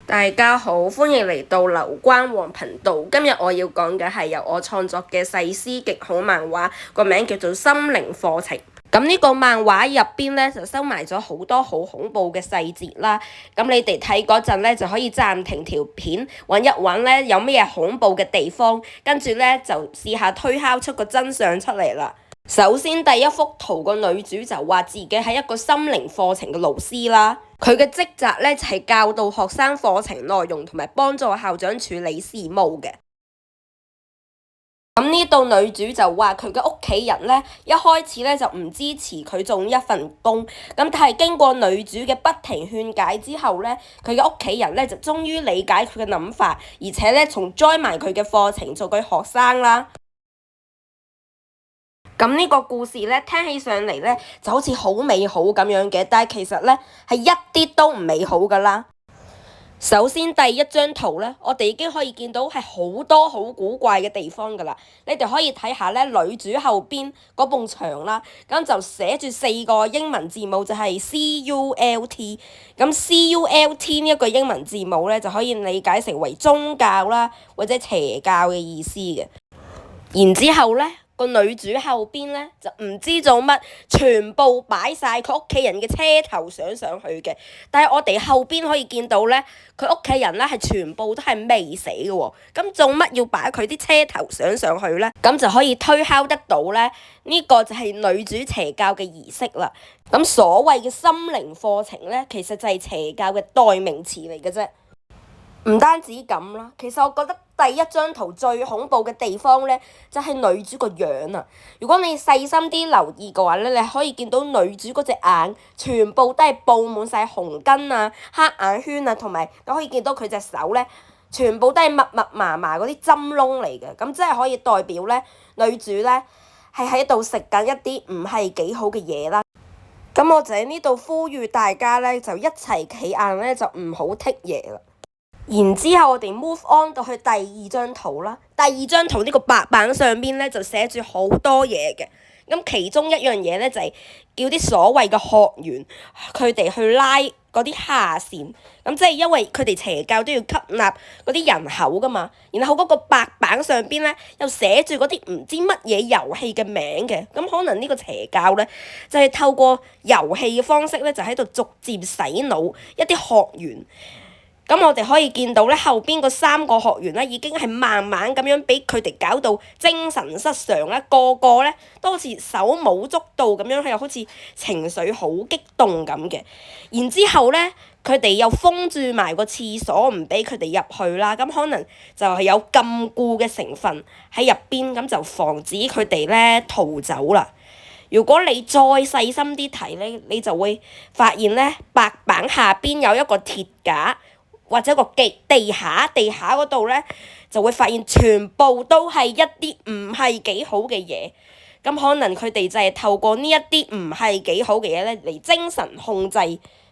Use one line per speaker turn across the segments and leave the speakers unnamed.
大家好，歡迎嚟到劉關黃頻道。今日我要講嘅係由我創作嘅細思極恐漫畫，個名叫做《心靈課程》。咁呢個漫畫入邊咧就收埋咗好多好恐怖嘅細節啦。咁你哋睇嗰陣咧就可以暫停條片，揾一揾咧有咩恐怖嘅地方，跟住咧就試下推敲出個真相出嚟啦。首先第一幅圖個女主就話自己係一個心靈課程嘅老師啦，佢嘅職責咧就係教導學生課程內容同埋幫助校長處理事務嘅。咁呢度女主就話佢嘅屋企人咧一開始咧就唔支持佢做一份工，咁但係經過女主嘅不停勸解之後咧，佢嘅屋企人咧就終於理解佢嘅諗法，而且咧仲 join 埋佢嘅課程做佢學生啦。咁呢個故事咧，聽起上嚟咧就好似好美好咁樣嘅，但係其實咧係一啲都唔美好噶啦。首先第一張圖咧，我哋已經可以見到係好多好古怪嘅地方噶啦。你哋可以睇下咧，女主後邊嗰埲牆啦，咁就寫住4個英文字母，就係 CULT。咁 CULT 呢一個英文字母咧，就可以理解成為宗教啦，或者邪教嘅意思嘅。然之後咧，個女主後邊咧就唔知做乜，全部擺晒佢屋企人嘅車頭相上去嘅。但係我哋後邊可以見到咧，佢屋企人咧係全部都係未死嘅喎。咁做乜要擺佢啲車頭相上去咧？咁就可以推敲得到咧，呢個就係女主邪教嘅儀式啦。咁所謂嘅心靈課程咧，其實就係邪教嘅代名詞嚟嘅啫。唔單止咁啦，其實我覺得第一張圖最恐怖嘅地方咧，就係女主個樣啊！如果你細心啲留意嘅話咧，你可以見到女主嗰隻眼全部都係佈滿晒紅筋啊、黑眼圈啊，同埋你可以見到佢隻手咧，全部都係密密麻麻嗰啲針窿嚟嘅。咁即係可以代表咧，女主咧係喺度食緊一啲唔係幾好嘅嘢啦。咁我就喺呢度呼籲大家咧，就一齊企硬咧，就唔好剔嘢啦。然之後我哋 move on 到去第二張圖啦。第二張圖呢個白板上邊咧就寫住好多嘢嘅。咁其中一樣嘢咧就係叫啲所謂嘅學員佢哋去拉嗰啲下線。咁即係因為佢哋邪教都要吸納嗰啲人口噶嘛。然後嗰個白板上邊咧又寫住嗰啲唔知乜嘢遊戲嘅名嘅。咁可能呢個邪教咧就係透過遊戲嘅方式咧就喺度逐漸洗腦一啲學員。咁我哋可以見到咧，後邊嗰3個學員咧已經係慢慢咁樣俾佢哋搞到精神失常啦，個個咧都好似手舞足蹈咁樣，又好似情緒好激動咁嘅。然之後咧，佢哋又封住埋個廁所，唔俾佢哋入去啦。咁可能就係有禁錮嘅成分喺入邊，咁就防止佢哋咧逃走啦。如果你再細心啲睇咧，你就會發現咧，白板下邊有一個鐵架。或者個地下嗰度咧，就會發現全部都係一啲唔係幾好嘅嘢。咁可能佢哋就係透過呢一啲唔係幾好嘅嘢咧，嚟精神控制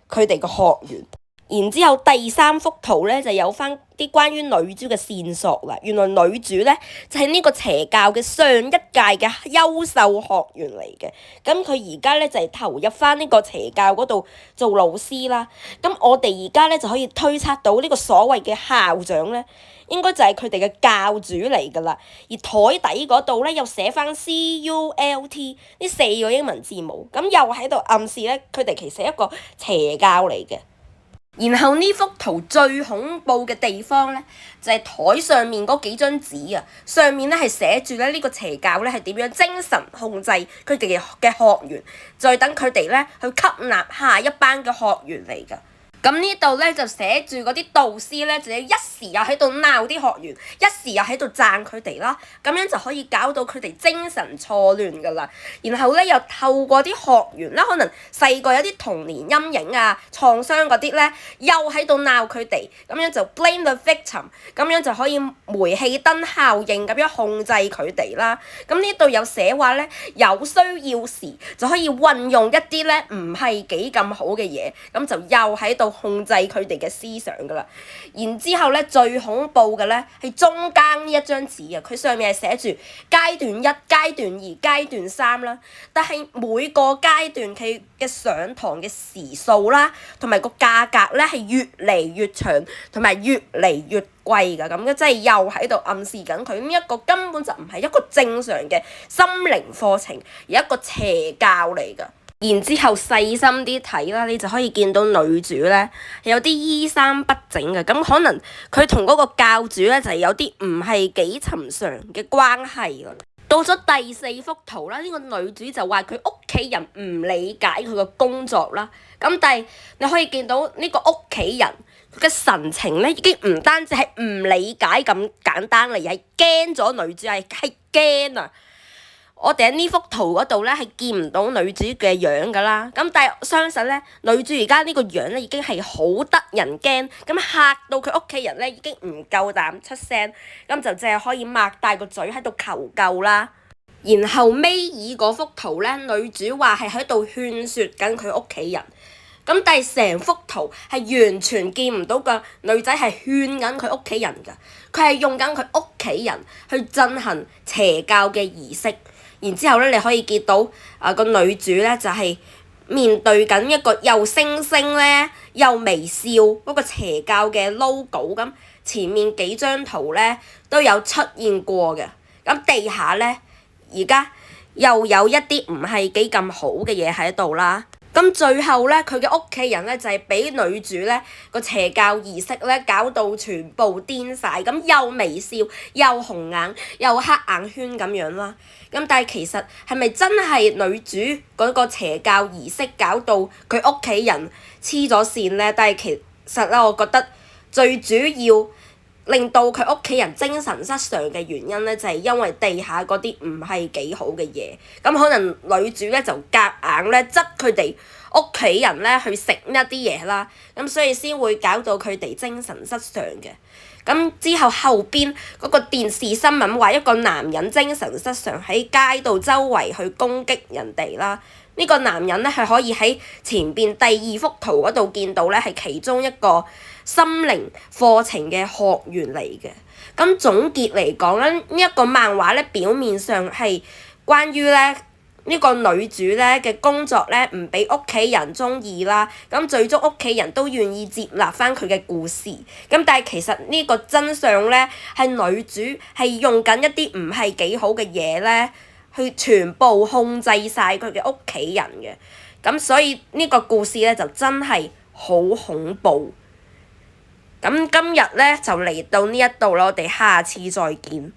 佢哋個學員。然之後第3幅圖咧就有翻啲關於女主嘅線索啦。原來女主咧就係呢個邪教嘅上一屆嘅優秀學員嚟嘅。咁佢而家咧就係投入翻呢個邪教嗰度做老師啦。咁我哋而家咧就可以推測到呢個所謂嘅校長咧，應該就係佢哋嘅教主嚟㗎啦。而台底嗰度咧又寫翻 CULT 呢4個英文字母，咁又喺度暗示咧佢哋其實係一個邪教嚟嘅。然後呢幅圖最恐怖嘅地方咧，就係台上面嗰幾張紙啊，上面咧係寫住咧呢個邪教咧係點樣精神控制佢哋嘅學員，再等佢哋咧去吸納下一班嘅學員嚟㗎。咁呢度咧就寫住嗰啲導師咧，就一時又喺度鬧啲學員，一時又喺度讚佢哋啦，咁樣就可以搞到佢哋精神錯亂㗎啦。然後咧又透過啲學員啦，可能細個有啲童年陰影啊、創傷嗰啲咧，又喺度鬧佢哋，咁樣就 blame the victim， 咁樣就可以煤氣燈效應咁樣控制佢哋啦。咁呢度有寫話咧，有需要時就可以運用一啲咧唔係幾咁好嘅嘢，咁就又喺度控制佢哋嘅思想㗎啦。然之後咧，最恐怖嘅咧係中間呢一張紙啊，佢上面係寫住階段1、階段2、階段3啦。但係每個階段佢嘅上堂嘅時數啦，同埋個價格咧係越嚟越長，同埋越嚟越貴㗎。咁嘅即係又喺度暗示緊佢呢一個根本就唔係一個正常嘅心靈課程，而一個邪教嚟㗎。然之後細心啲睇啦，你就可以見到女主咧有啲衣衫不整嘅，咁可能佢同嗰個教主咧就係有啲唔係幾尋常嘅關係㗎。到咗第4幅圖啦，呢個女主就話佢屋企人唔理解佢嘅工作啦。咁但係你可以見到呢個屋企人佢嘅神情咧，已經唔單止係唔理解咁簡單啦，而係驚咗女主，係驚啊！我哋喺呢幅圖嗰度咧係見唔到女主嘅樣㗎啦，咁但係相信咧女主而家呢個樣咧已經係好得人驚，咁嚇到佢屋企人咧已經唔夠膽出聲，咁就淨係可以擘大個嘴喺度求救啦。然後尾二嗰幅圖咧，女主話係喺度勸説緊佢屋企人，咁但係成幅圖係完全見唔到個女仔係勸緊佢屋企人㗎，佢係用緊佢屋企人去進行邪教嘅儀式。然之後咧，你可以見到個女主咧就係面對緊一個又星星咧又微笑嗰個邪教嘅 logo， 咁前面幾張圖咧都有出現過嘅。咁地下咧而家又有一啲唔係幾咁好嘅嘢喺度啦。咁最後咧，佢嘅屋企人咧就係俾女主咧個邪教儀式咧搞到全部癲晒，咁又微笑又紅眼又黑眼圈咁樣啦。咁但係其實係咪真係女主嗰個邪教儀式搞到佢屋企人黐咗線咧？但係其實咧，我覺得最主要令到佢屋企人精神失常嘅原因咧，就係因為地下嗰啲唔係幾好嘅嘢。咁可能女主咧就夾硬咧執佢哋屋企人咧去食一啲嘢啦，咁所以先會搞到佢哋精神失常嘅。咁之後後邊嗰個電視新聞話一個男人精神失常喺街度周圍去攻擊人哋啦。呢個男人咧係可以喺前邊第2幅圖嗰度見到咧，係其中一個心靈課程嘅學員嚟嘅。咁總結嚟講咧，呢一個漫畫咧表面上係關於咧呢個女主咧嘅工作咧唔俾屋企人鍾意啦，咁最終屋企人都願意接納返佢嘅故事。咁但係其實呢個真相咧係女主係用緊一啲唔係幾好嘅嘢咧，去全部控制晒佢嘅屋企人嘅。咁所以呢個故事咧就真係好恐怖。咁今日咧就嚟到呢一度啦，我哋下次再見。